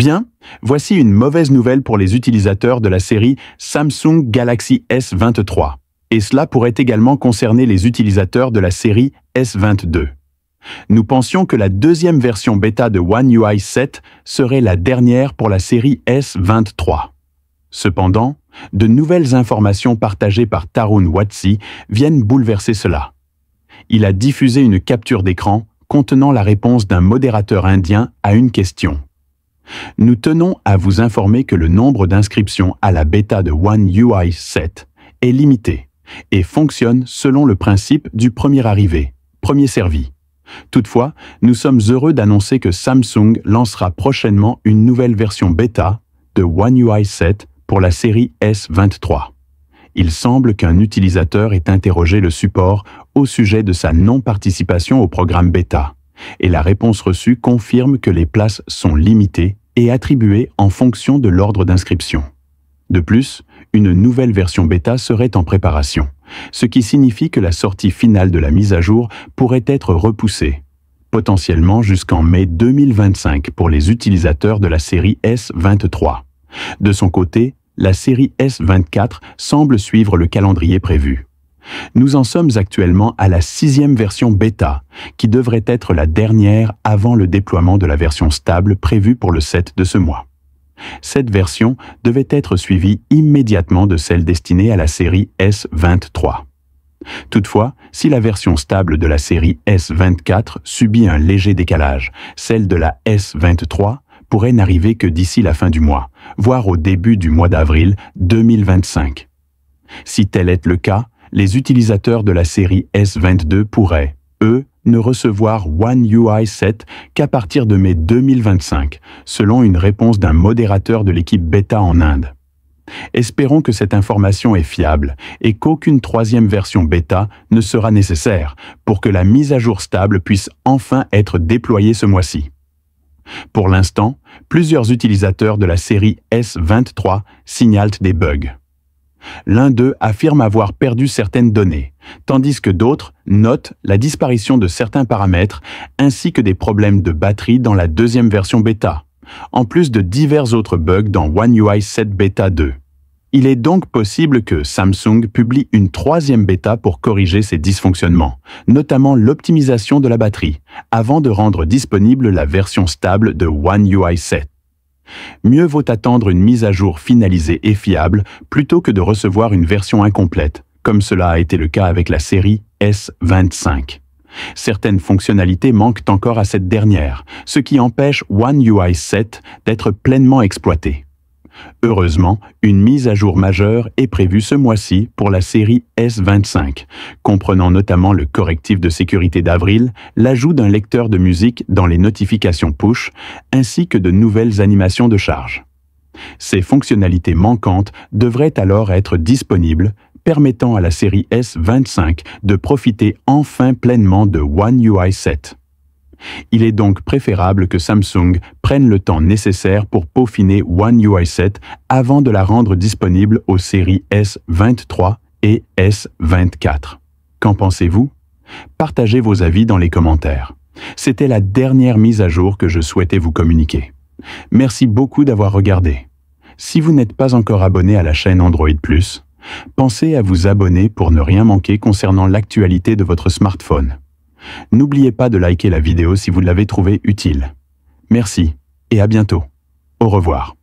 Bien, voici une mauvaise nouvelle pour les utilisateurs de la série Samsung Galaxy S23. Et cela pourrait également concerner les utilisateurs de la série S22. Nous pensions que la deuxième version bêta de One UI 7 serait la dernière pour la série S23. Cependant, de nouvelles informations partagées par Tarun Watsi viennent bouleverser cela. Il a diffusé une capture d'écran contenant la réponse d'un modérateur indien à une question. Nous tenons à vous informer que le nombre d'inscriptions à la bêta de One UI 7 est limité et fonctionne selon le principe du premier arrivé, premier servi. Toutefois, nous sommes heureux d'annoncer que Samsung lancera prochainement une nouvelle version bêta de One UI 7 pour la série S23. Il semble qu'un utilisateur ait interrogé le support au sujet de sa non-participation au programme bêta, et la réponse reçue confirme que les places sont limitées et attribuées en fonction de l'ordre d'inscription. De plus, une nouvelle version bêta serait en préparation, ce qui signifie que la sortie finale de la mise à jour pourrait être repoussée, potentiellement jusqu'en mai 2025 pour les utilisateurs de la série S23. De son côté, la série S24 semble suivre le calendrier prévu. Nous en sommes actuellement à la 6e version bêta, qui devrait être la dernière avant le déploiement de la version stable prévue pour le 7 de ce mois. Cette version devait être suivie immédiatement de celle destinée à la série S23. Toutefois, si la version stable de la série S24 subit un léger décalage, celle de la S23 pourrait n'arriver que d'ici la fin du mois, voire au début du mois d'avril 2025. Si tel est le cas, les utilisateurs de la série S22 pourraient, eux, ne recevoir One UI 7 qu'à partir de mai 2025, selon une réponse d'un modérateur de l'équipe bêta en Inde. Espérons que cette information est fiable et qu'aucune troisième version bêta ne sera nécessaire pour que la mise à jour stable puisse enfin être déployée ce mois-ci. Pour l'instant, plusieurs utilisateurs de la série S23 signalent des bugs. L'un d'eux affirme avoir perdu certaines données, tandis que d'autres notent la disparition de certains paramètres ainsi que des problèmes de batterie dans la deuxième version bêta, en plus de divers autres bugs dans One UI 7 Beta 2. Il est donc possible que Samsung publie une troisième bêta pour corriger ces dysfonctionnements, notamment l'optimisation de la batterie, avant de rendre disponible la version stable de One UI 7. Mieux vaut attendre une mise à jour finalisée et fiable plutôt que de recevoir une version incomplète, comme cela a été le cas avec la série S25. Certaines fonctionnalités manquent encore à cette dernière, ce qui empêche One UI 7 d'être pleinement exploité. Heureusement, une mise à jour majeure est prévue ce mois-ci pour la série S25, comprenant notamment le correctif de sécurité d'avril, l'ajout d'un lecteur de musique dans les notifications push, ainsi que de nouvelles animations de charge. Ces fonctionnalités manquantes devraient alors être disponibles, permettant à la série S25 de profiter enfin pleinement de One UI 7. Il est donc préférable que Samsung prenne le temps nécessaire pour peaufiner One UI 7 avant de la rendre disponible aux séries S23 et S24. Qu'en pensez-vous? Partagez vos avis dans les commentaires. C'était la dernière mise à jour que je souhaitais vous communiquer. Merci beaucoup d'avoir regardé. Si vous n'êtes pas encore abonné à la chaîne Android+, pensez à vous abonner pour ne rien manquer concernant l'actualité de votre smartphone. N'oubliez pas de liker la vidéo si vous l'avez trouvée utile. Merci et à bientôt. Au revoir.